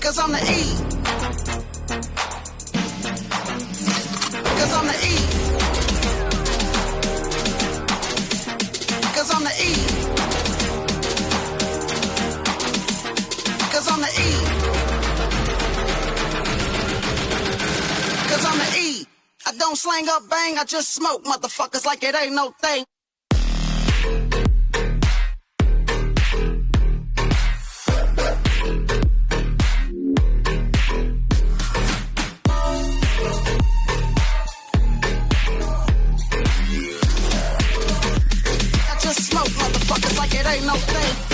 Cause I'm the E. Cause I'm the E. Cause I'm the E. Cause I'm the E. Cause I'm the E. I don't slang up bang, I just smoke motherfuckers like it ain't no thing. I just smoke motherfuckers like it ain't no thing.